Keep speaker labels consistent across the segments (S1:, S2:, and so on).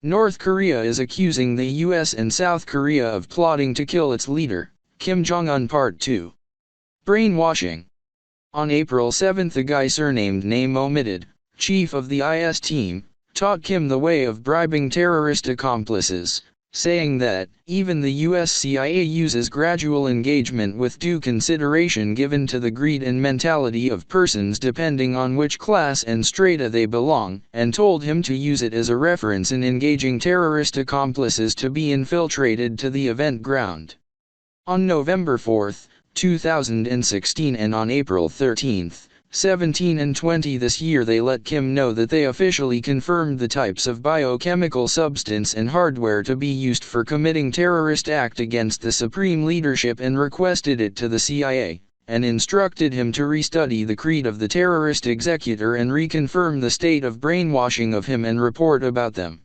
S1: North Korea is accusing the US and South Korea of plotting to kill its leader, Kim Jong-un. Part 2. Brainwashing. On April 7, a guy surnamed name omitted, chief of the IS team, taught Kim the way of bribing terrorist accomplices, saying that even the US CIA uses gradual engagement with due consideration given to the greed and mentality of persons depending on which class and strata they belong, and told him to use it as a reference in engaging terrorist accomplices to be infiltrated to the event ground. On November 4, 2016 and on April 13, 17 and 20 this year they let Kim know that they officially confirmed the types of biochemical substance and hardware to be used for committing terrorist act against the supreme leadership and requested it to the CIA, and instructed him to restudy the creed of the terrorist executor and reconfirm the state of brainwashing of him and report about them.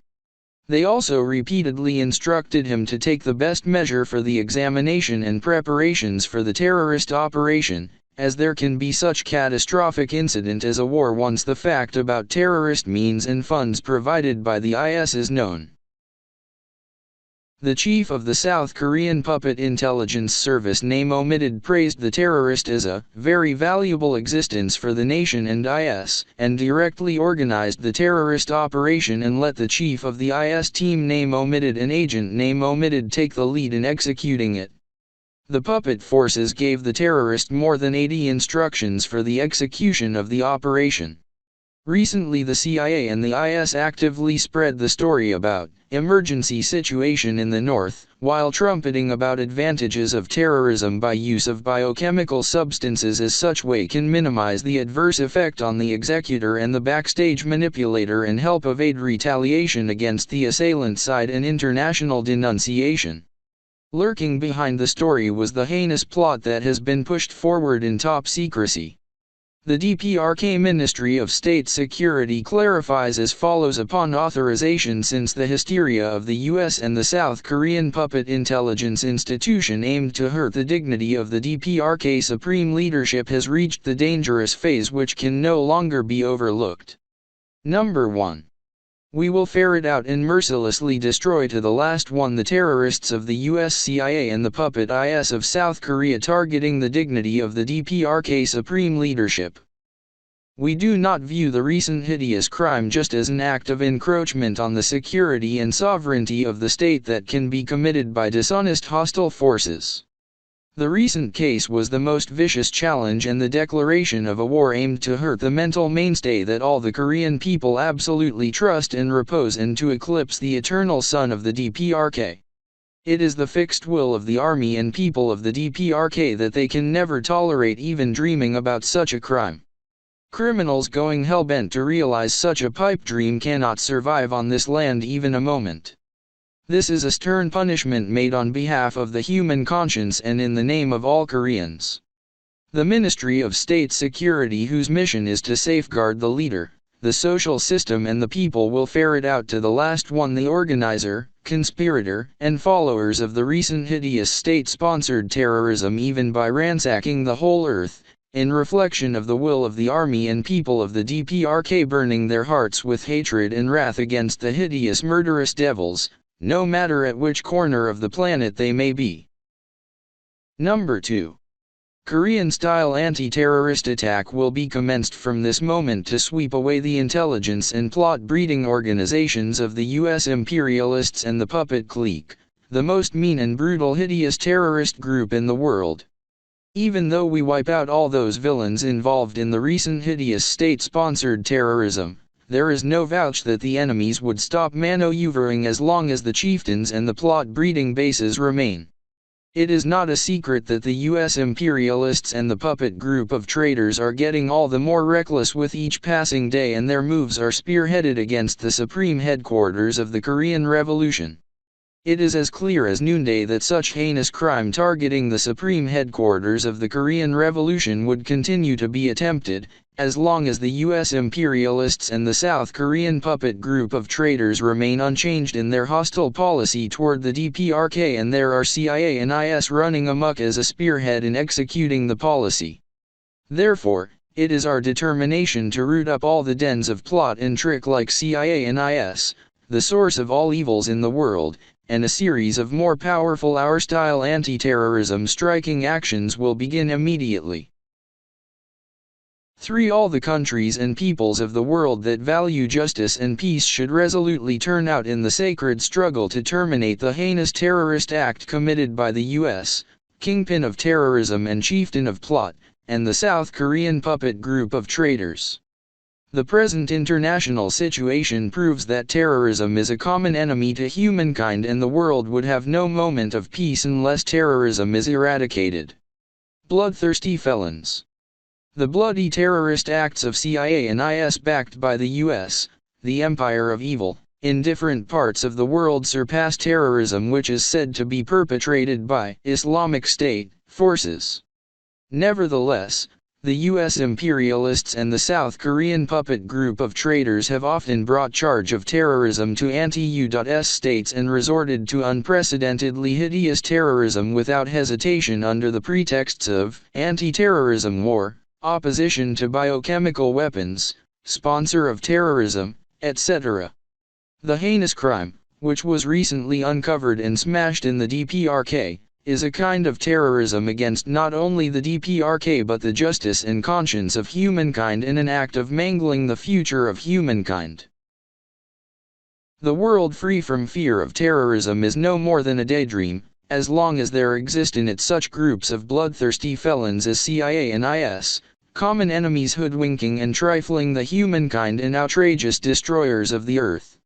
S1: They also repeatedly instructed him to take the best measure for the examination and preparations for the terrorist operation, as there can be such catastrophic incident as a war once the fact about terrorist means and funds provided by the IS is known. The chief of the South Korean Puppet Intelligence Service name omitted praised the terrorist as a very valuable existence for the nation and IS, and directly organized the terrorist operation and let the chief of the IS team name omitted and agent name omitted take the lead in executing it. The puppet forces gave the terrorist more than 80 instructions for the execution of the operation. Recently the CIA and the IS actively spread the story about emergency situation in the north, while trumpeting about advantages of terrorism by use of biochemical substances as such way can minimize the adverse effect on the executor and the backstage manipulator and help evade retaliation against the assailant side and international denunciation. Lurking behind the story was the heinous plot that has been pushed forward in top secrecy. The DPRK Ministry of State Security clarifies as follows: upon authorization, since the hysteria of the US and the South Korean puppet intelligence institution aimed to hurt the dignity of the DPRK supreme leadership has reached the dangerous phase which can no longer be overlooked. Number 1. We will ferret out and mercilessly destroy to the last one the terrorists of the US CIA and the puppet IS of South Korea targeting the dignity of the DPRK supreme leadership. We do not view the recent hideous crime just as an act of encroachment on the security and sovereignty of the state that can be committed by dishonest hostile forces. The recent case was the most vicious challenge and the declaration of a war aimed to hurt the mental mainstay that all the Korean people absolutely trust and repose and to eclipse the eternal sun of the DPRK. It is the fixed will of the army and people of the DPRK that they can never tolerate even dreaming about such a crime. Criminals going hell-bent to realize such a pipe dream cannot survive on this land even a moment. This is a stern punishment made on behalf of the human conscience and in the name of all Koreans. The Ministry of State Security, whose mission is to safeguard the leader, the social system and the people, will ferret out to the last one the organizer, conspirator, and followers of the recent hideous state-sponsored terrorism, even by ransacking the whole earth, in reflection of the will of the army and people of the DPRK, burning their hearts with hatred and wrath against the hideous murderous devils, no matter at which corner of the planet they may be. Number 2. Korean-style anti-terrorist attack will be commenced from this moment to sweep away the intelligence and plot-breeding organizations of the US imperialists and the puppet clique, the most mean and brutal hideous terrorist group in the world. Even though we wipe out all those villains involved in the recent hideous state-sponsored terrorism, there is no vouch that the enemies would stop manoeuvring as long as the chieftains and the plot-breeding bases remain. It is not a secret that the US imperialists and the puppet group of traitors are getting all the more reckless with each passing day, and their moves are spearheaded against the supreme headquarters of the Korean Revolution. It is as clear as noonday that such heinous crime targeting the supreme headquarters of the Korean Revolution would continue to be attempted, as long as the US imperialists and the South Korean puppet group of traitors remain unchanged in their hostile policy toward the DPRK, and there are CIA and IS running amok as a spearhead in executing the policy. Therefore, it is our determination to root up all the dens of plot and trick like CIA and IS, the source of all evils in the world, and a series of more powerful our-style anti-terrorism striking actions will begin immediately. 3. All the countries and peoples of the world that value justice and peace should resolutely turn out in the sacred struggle to terminate the heinous terrorist act committed by the U.S., kingpin of terrorism and chieftain of plot, and the South Korean puppet group of traitors. The present international situation proves that terrorism is a common enemy to humankind, and the world would have no moment of peace unless terrorism is eradicated. Bloodthirsty felons. The bloody terrorist acts of CIA and IS backed by the US, the empire of evil, in different parts of the world surpass terrorism which is said to be perpetrated by Islamic State forces. Nevertheless, the US imperialists and the South Korean puppet group of traitors have often brought charge of terrorism to anti-US states and resorted to unprecedentedly hideous terrorism without hesitation under the pretexts of anti-terrorism war, opposition to biochemical weapons, sponsor of terrorism, etc. The heinous crime, which was recently uncovered and smashed in the DPRK, is a kind of terrorism against not only the DPRK but the justice and conscience of humankind, in an act of mangling the future of humankind. The world free from fear of terrorism is no more than a daydream, as long as there exist in it such groups of bloodthirsty felons as CIA and IS, common enemies hoodwinking and trifling the humankind and outrageous destroyers of the earth.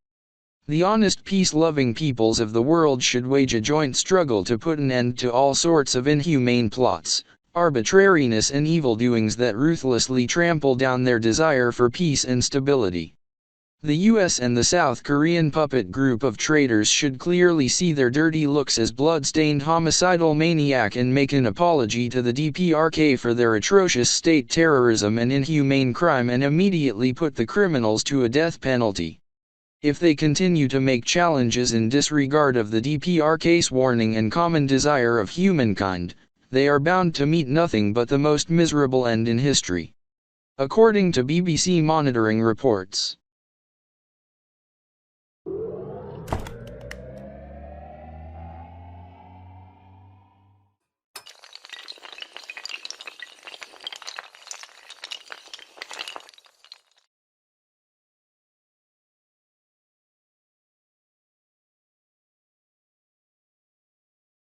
S1: The honest peace-loving peoples of the world should wage a joint struggle to put an end to all sorts of inhumane plots, arbitrariness and evil doings that ruthlessly trample down their desire for peace and stability. The US and the South Korean puppet group of traitors should clearly see their dirty looks as blood-stained homicidal maniac and make an apology to the DPRK for their atrocious state terrorism and inhumane crime, and immediately put the criminals to a death penalty. If they continue to make challenges in disregard of the DPRK's warning and common desire of humankind, they are bound to meet nothing but the most miserable end in history. According to BBC monitoring reports,